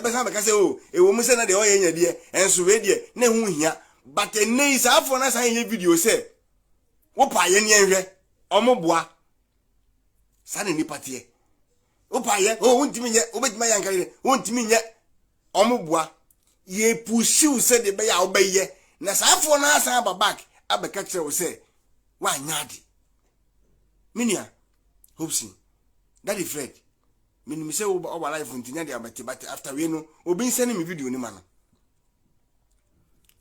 ebe sa be ka say o ewo mu say na de o ye nya de enso we de na hu hia but enei sa afọ na san ye video say wo pa ye ne enhwe omoboa sa ne ni patie wo pa ye o wontimi nye obetima yankare wontimi nye omoboa ye pushiu say de be ya obaye na sa afọ na san aba back abeka kire wo say wa nyade minia hopsi daddy Fred me say o life untinya de abate but after we no obi send me video ni ma no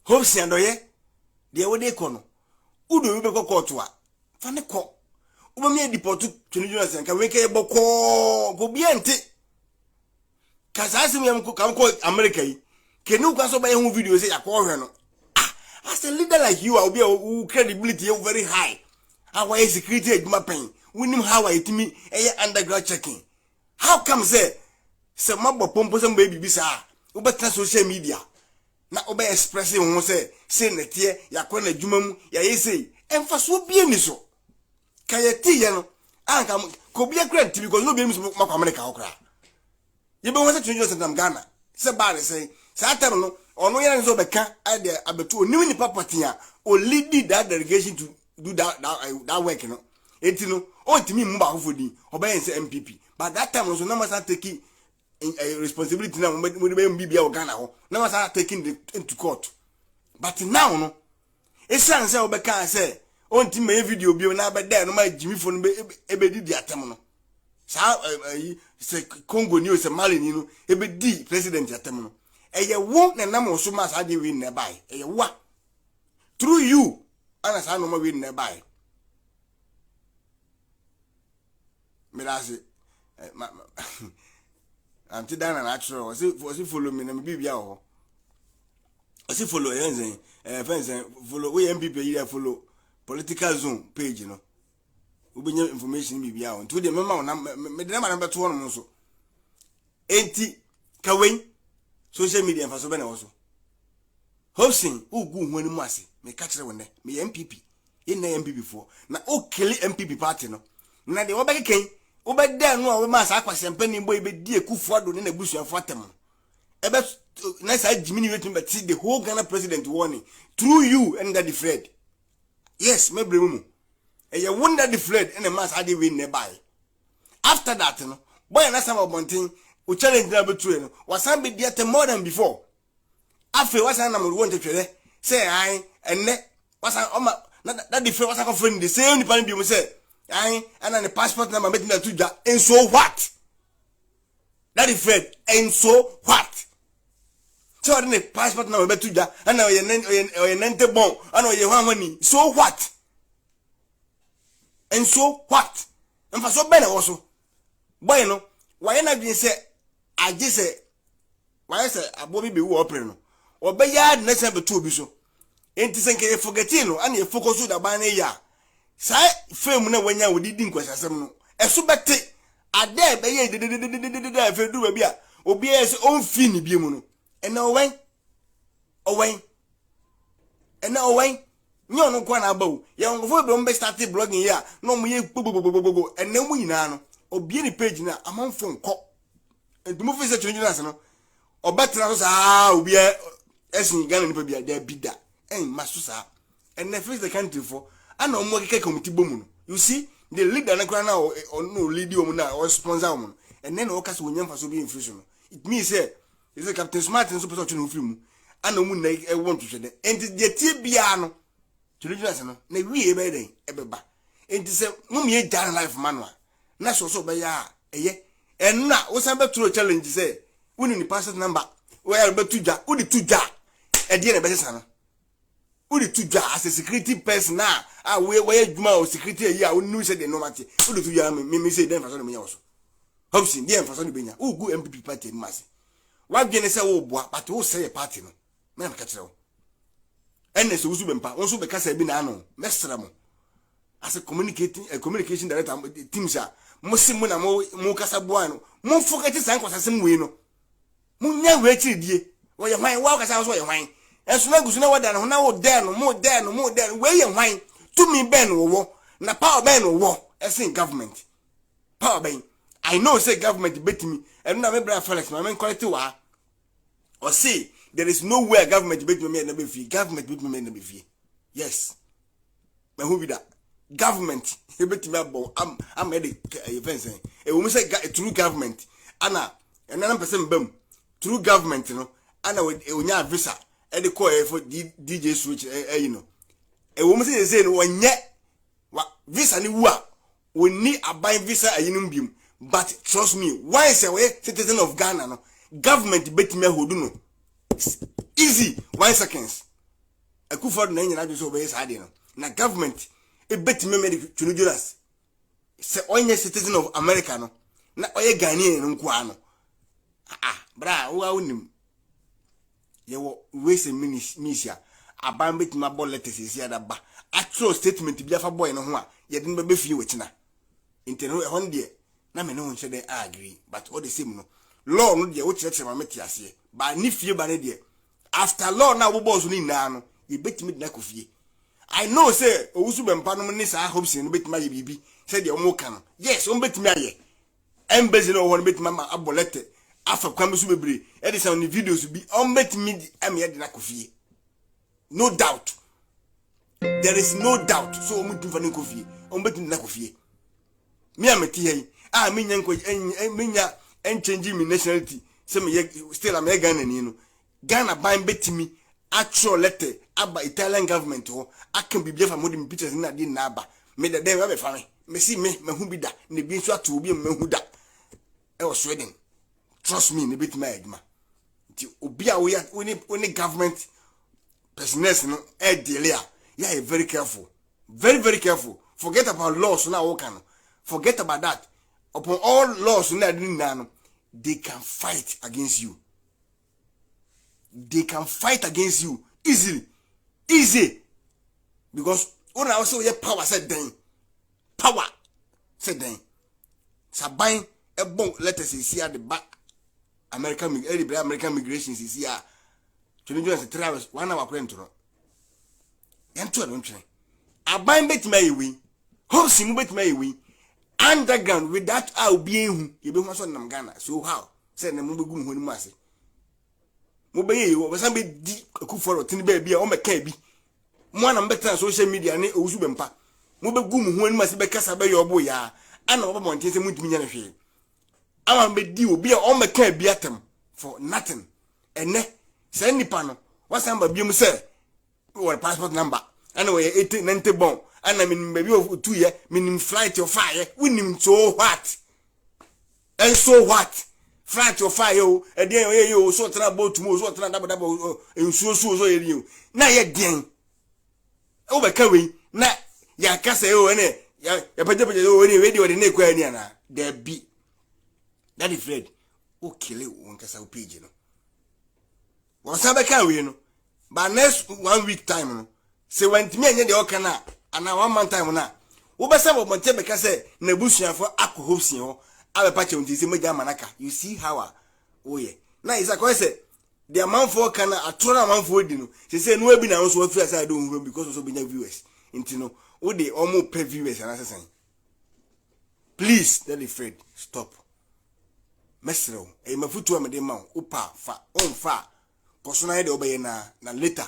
hopsi andoye de wo de ko no udo we be ko court wa fa ne ko wo me deport to Jonas nka we ke boko go biente kasase me am ko America yi ke nu kwa so ba hu video say yakọ hwe no as a leader like you will be credibility very high our security aduma pen winim how I timi underground checking how come say mabo pompo some baby bisa wo betra social media na obe express won say netie yakọ na adwuma mu ya yesei emfa so bie ni so kayeti ye no anka ko bia grant because no be mi so makwa America okra ye be won say tunjo sentam Ghana say ba re say sa time no ono yere nso beka ade abetu oni ni property a o lead that delegation to do that work no enti no o timi mba hofodi obayen say MPP but that time also na must taking responsibility na mo be mbibia o Ghana ho na must taking into court but now no esan say obeka say on ti me video bi na be there no ma Jimmy phone be ebedi di atem no sa say Congo ni o say Mali ni no ebedi president atem no eye wo na nam so ma sa de win na bai eye wa through you ana sa no ma win na bai me da say am ti dana na actual o si follow me na me bibia o si follow yenzen fenzen follow we MPP yi follow political zone page no we be information bibia o to de me ma na me de na ma beto no so enti kawen social media fa so be na wo so hosting ugu hu ani mu ase me ka kire wonne me MPP in na MPP for na o kill MPP party no na de wo be keken wo be da no a we ma sa kwasempa ni boy be die kufu ado ne na busuafo atem ebe na sa Jimmy wetin be the whole Ghana president warning through you and Daddy Fred yes me bremu e ye wonder the Fred and the mass ade win nearby after that no boy na some obontin o challenge na betu no wasan be dia more than before afi wasan na mo won tetwere say ai enne wasan oma na the Fred wasan ko friend the same ni pan bi mo say ai ana the passport number metin na tuja and so what Daddy Fred and so what so the passport number betuja ana oye nente bon ana oye hwahwani so what and so what emfa so be na wo so boy no why na bin say age say why say abobi be wo opre no obeya na say betu obi so enti senke forgetin no ana e focus da ban na ya sai fame na wanya wodidi nkwasasem no eso bete ade be ye de fe du ba bia obi e say on fi ni bi mu no ena owen nyo no kwa na bawo ye ngofo be mbe start blogging ya no mo ye gbogbogbogbogbo ena mu nyina no obi ni page na amanfo nko entumo fi se Jonas no obetra so sa obi esin Ghana ni pa bia da bida maso sa ena face the country for ana omo keke committee bomu no you see the leader na kwa na no lead omu na or sponsor omu and then o kasa wonyam fa so be inflation no it means say is a Captain Smart and super no film ana mu na e want to hwede enti de tie bia no Jonas no na wi e be den e be ba enti say mu me jan life manual na so be ya eye enna wo san be tro challenge say woni ni passport number we are be tuja udi tuja e de na be sesa no udi tuja as a security person na we adwuma o security yi a wonu say de no mate udi tuja me say den fa so no me ya so hopsin de fa so no benya ugu MPP party mase wa gene say wo boa but wo say party no me na ka kire wo enne so usu bempa won so be kasa bi na ano mesra mo as a communication director teams a mo simu na mo kasa boa no mo focus san kwasasem we no mo nya we chiridie wo ye hwan wa kasa so ye hwan enso na gusu na wada no na wo de no mo de we ye hwan to me ben wo na power ben wo esen government power ben I know say government bet me and na me bra Felix na me quality wa or say there is no way government bet me na be free. Government bet me na be free. Yes. Me who be that? Government bet me about I'm ready events. E wo me say through government ana na person bam through government you know ana we onya visa e dey call for DJ switch you know. E wo me say no wonye visa ni wu a woni aban visa ayinum bium. But trust me, why is a citizen of Ghana no government bet me hold no easy 1 seconds. I could for na nyina so be say no na government e bet me to Jonas say onye citizen of America no na oye Ghanaian no nko ano bra wo awunim ye wo we say minisia aban bet me ball letters is ya da ba actual statement bi afa boy no ho a ye den be fie wechina inteno e hon de na me no nche dey agree but all the same no law no de wo chire ma meti ase ba ni fie ba ne de after law na wo boss ni na no ye betimi de na kofie I know say owusu bempa no ni sa hopes no betimi aye bibi say de omo ka no yes o betimi aye embassy no won betimi ma abolete afa kwam su bebre e de say on videos bi o betimi am ye de na kofie no doubt there is no doubt so o mutu fa ne kofie o betimi na kofie me ameti hey minya nko minya change me nationality say me still am Ghana ni no Ghana ban betimi actual letter aba Italian government ho akan bibia fa modern pictures na di na aba me da dem be fa me see me hu bi da ne bi nso ato obi me hu da e was Sweden trust me ne betimi adwuma ti obi a we government business no e deal a yeah very careful very careful forget about laws na wo kan forget about that. Upon all laws they can fight against you. They can fight against you easily. Easy. Because when I also hear power said then. Power said then. Sabine a bon letters is here at the back. American migration is here. 3 hours, 1 hour print. And 2 don't train. I bind bet my way. House in bet my way. Underground with that I'll be in you be so nam Ghana so how say na mo be gum honi mase mo be ye wo san be di akuforo tin be bia o meka bi mo na mbeta social media ne owusu bempa mo be gum honi mase be kasa be yo bo ya ana wo mo ntin se mutumi nya na hwe ama be di obi a o meka bi atem for nothing ene say nipa no wasan ba bi mu say wo passport number ana we 80 bon and I mean maybe of 2 years, meaning flight your fire, winning so what? And so what? Flight your fire, and then you so about to move, so double, and so you. Now yet, then. Over carry, na ya cassa, and ya radio, the neck, there be. That is Fred. Oh, kill it, one cassa pigeon. Was I carry, you know? By next 1 week time, say when to me and the Okana. And now 1 month time na wo be say mo tebe ka say na busuafo akohosin ho abepa che unti se meja manaka you see how oh yeah na isa ko say the amount for kana atora amount for di no say no abi na so afi aside do because also be viewers inti no wo dey omo pay viewers and assassin please tell the Fred stop mesro e mafutu amede ma upa fa on fa koso na de obeye na later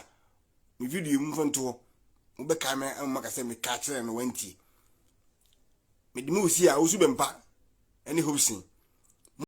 me video mu fanto ube kame maka se me catch and wenti me di mu si a osu bempa any hopsin